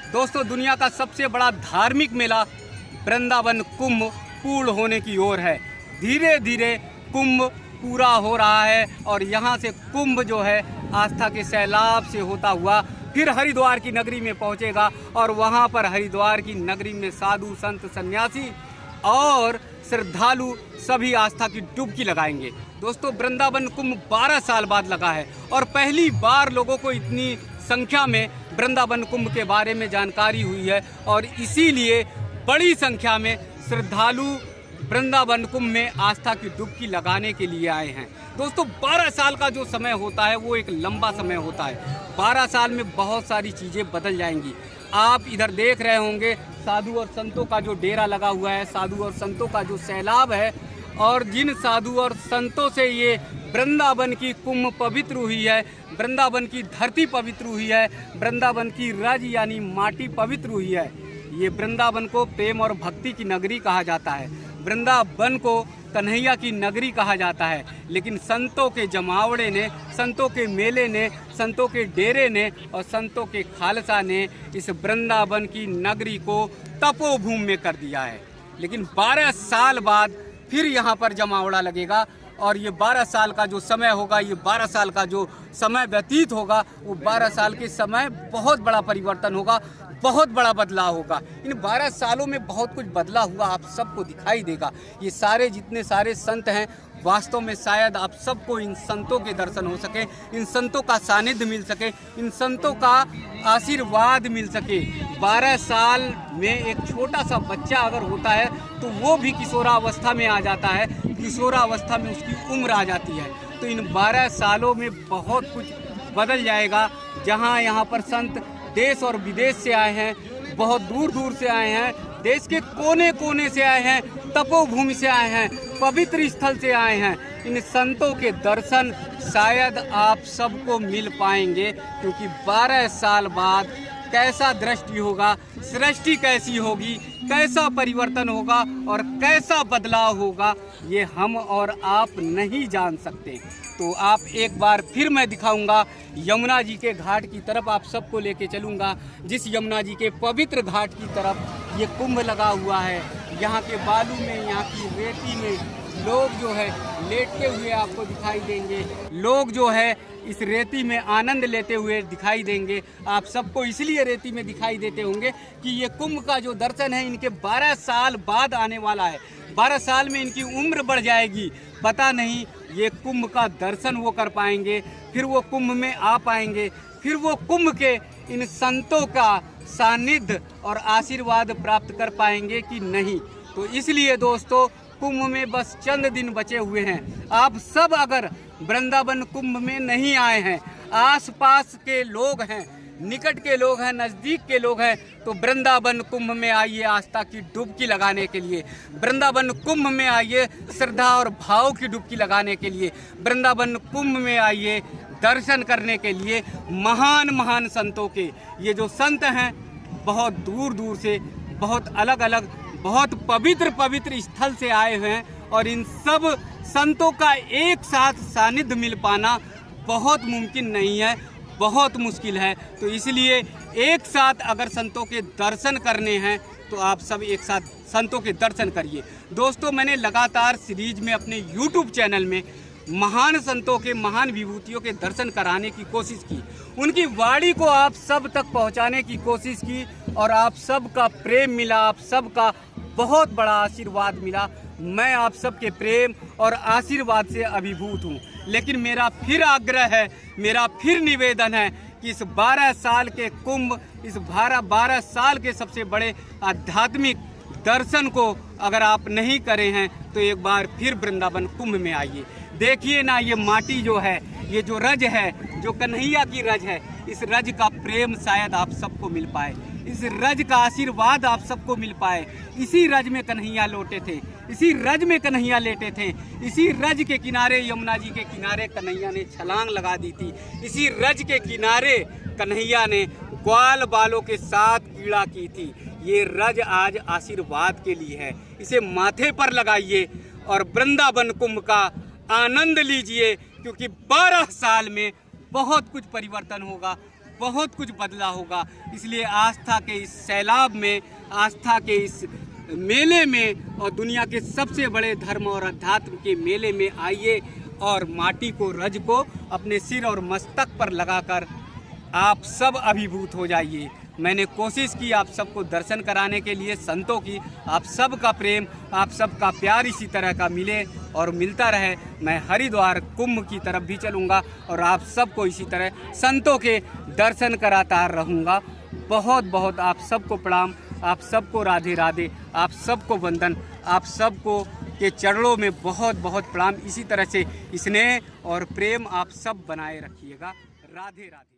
दोस्तों, दुनिया का सबसे बड़ा धार्मिक मेला वृंदावन कुंभ पूर्ण होने की ओर है। धीरे धीरे कुंभ पूरा हो रहा है और यहाँ से कुंभ जो है आस्था के सैलाब से होता हुआ फिर हरिद्वार की नगरी में पहुँचेगा और वहाँ पर हरिद्वार की नगरी में साधु संत सन्यासी और श्रद्धालु सभी आस्था की डुबकी लगाएंगे। दोस्तों, वृंदावन कुंभ 12 साल बाद लगा है और पहली बार लोगों को इतनी संख्या में वृंदावन कुंभ के बारे में जानकारी हुई है और इसीलिए बड़ी संख्या में श्रद्धालु वृंदावन कुंभ में आस्था की डुबकी लगाने के लिए आए हैं। दोस्तों, 12 साल का जो समय होता है वो एक लंबा समय होता है। 12 साल में बहुत सारी चीज़ें बदल जाएंगी। आप इधर देख रहे होंगे साधु और संतों का जो डेरा लगा हुआ है, साधु और संतों का जो सैलाब है और जिन साधु और संतों से ये वृंदावन की कुंभ पवित्र हुई है, वृंदावन की धरती पवित्र हुई है, वृंदावन की रज यानी माटी पवित्र हुई है। ये वृंदावन को प्रेम और भक्ति की नगरी कहा जाता है, वृंदावन को कन्हैया की नगरी कहा जाता है। लेकिन संतों के जमावड़े ने, संतों के मेले ने, संतों के डेरे ने और संतों के खालसा ने इस वृंदावन की नगरी को तपोभूमि में कर दिया है। लेकिन 12 साल बाद फिर यहाँ पर जमावड़ा लगेगा और ये 12 साल का जो समय होगा, ये 12 साल का जो समय व्यतीत होगा, वो 12 साल के समय बहुत बड़ा परिवर्तन होगा, बहुत बड़ा बदलाव होगा। इन 12 सालों में बहुत कुछ बदला हुआ आप सबको दिखाई देगा। ये सारे जितने सारे संत हैं, वास्तव में शायद आप सबको इन संतों के दर्शन हो सके, इन संतों का सानिध्य मिल सके, इन संतों का आशीर्वाद मिल सके। 12 साल में एक छोटा सा बच्चा अगर होता है तो वो भी किशोरावस्था में आ जाता है, किशोरावस्था में उसकी उम्र आ जाती है। तो इन 12 सालों में बहुत कुछ बदल जाएगा। जहाँ यहाँ पर संत देश और विदेश से आए हैं, बहुत दूर दूर से आए हैं, देश के कोने कोने से आए हैं, तपोभूमि से आए हैं, पवित्र स्थल से आए हैं। इन संतों के दर्शन शायद आप सबको मिल पाएंगे, क्योंकि 12 साल बाद कैसा दृष्टि होगा, सृष्टि कैसी होगी, कैसा परिवर्तन होगा और कैसा बदलाव होगा, ये हम और आप नहीं जान सकते। तो आप एक बार फिर मैं दिखाऊंगा यमुना जी के घाट की तरफ, आप सबको लेके चलूंगा, जिस यमुना जी के पवित्र घाट की तरफ ये कुंभ लगा हुआ है। यहाँ के बालू में, यहाँ की रेती में लोग जो है लेटते हुए आपको दिखाई देंगे, लोग जो है इस रेती में आनंद लेते हुए दिखाई देंगे। आप सबको इसलिए रेती में दिखाई देते होंगे कि ये कुंभ का जो दर्शन है इनके 12 साल बाद आने वाला है। 12 साल में इनकी उम्र बढ़ जाएगी, पता नहीं ये कुंभ का दर्शन वो कर पाएंगे, फिर वो कुंभ में आ पाएंगे, फिर वो कुंभ के इन संतों का सानिध्य और आशीर्वाद प्राप्त कर पाएंगे कि नहीं। तो इसलिए दोस्तों, कुंभ में बस चंद दिन बचे हुए हैं। आप सब अगर वृंदावन कुंभ में नहीं आए हैं, आसपास के लोग हैं, निकट के लोग हैं, नज़दीक के लोग हैं, तो वृंदावन कुंभ में आइए आस्था की डुबकी लगाने के लिए। वृंदावन कुंभ में आइए श्रद्धा और भाव की डुबकी लगाने के लिए। वृंदावन कुंभ में आइए दर्शन करने के लिए महान महान संतों के। ये जो संत हैं बहुत दूर दूर से, बहुत अलग अलग, बहुत पवित्र पवित्र स्थल से आए हुए हैं और इन सब संतों का एक साथ सानिध्य मिल पाना बहुत मुमकिन नहीं है, बहुत मुश्किल है। तो इसलिए एक साथ अगर संतों के दर्शन करने हैं तो आप सब एक साथ संतों के दर्शन करिए। दोस्तों, मैंने लगातार सीरीज में अपने YouTube चैनल में महान संतों के, महान विभूतियों के दर्शन कराने की कोशिश की, उनकी वाणी को आप सब तक पहुंचाने की कोशिश की और आप सब का प्रेम मिला, आप सब का बहुत बड़ा आशीर्वाद मिला। मैं आप सबके प्रेम और आशीर्वाद से अभिभूत हूँ। लेकिन मेरा फिर आग्रह है, मेरा फिर निवेदन है कि इस 12 साल के कुंभ, इस 12 साल के सबसे बड़े आध्यात्मिक दर्शन को अगर आप नहीं करे हैं तो एक बार फिर वृंदावन कुंभ में आइए। देखिए ना, ये माटी जो है, ये जो रज है, जो कन्हैया की रज है, इस रज का प्रेम शायद आप सबको मिल पाए, इस रज का आशीर्वाद आप सबको मिल पाए। इसी रज में कन्हैया लौटे थे, इसी रज में कन्हैया लेटे थे, इसी रज के किनारे, यमुना जी के किनारे कन्हैया ने छलांग लगा दी थी, इसी रज के किनारे कन्हैया ने ग्वाल बालों के साथ क्रीड़ा की थी। ये रज आज आशीर्वाद के लिए है, इसे माथे पर लगाइए और वृंदावन कुंभ का आनंद लीजिए, क्योंकि 12 साल में बहुत कुछ परिवर्तन होगा, बहुत कुछ बदला होगा। इसलिए आस्था के इस सैलाब में, आस्था के इस मेले में और दुनिया के सबसे बड़े धर्म और अध्यात्म के मेले में आइए और माटी को, रज को अपने सिर और मस्तक पर लगाकर आप सब अभिभूत हो जाइए। मैंने कोशिश की आप सबको दर्शन कराने के लिए, संतों की। आप सबका प्रेम, आप सबका प्यार इसी तरह का मिले और मिलता रहे। मैं हरिद्वार कुंभ की तरफ भी चलूँगा और आप सबको इसी तरह संतों के दर्शन कराता रहूँगा। बहुत बहुत आप सबको प्रणाम, आप सबको राधे राधे, आप सबको वंदन, आप सबको के चरणों में बहुत बहुत प्रणाम। इसी तरह से स्नेह और प्रेम आप सब बनाए रखिएगा। राधे राधे।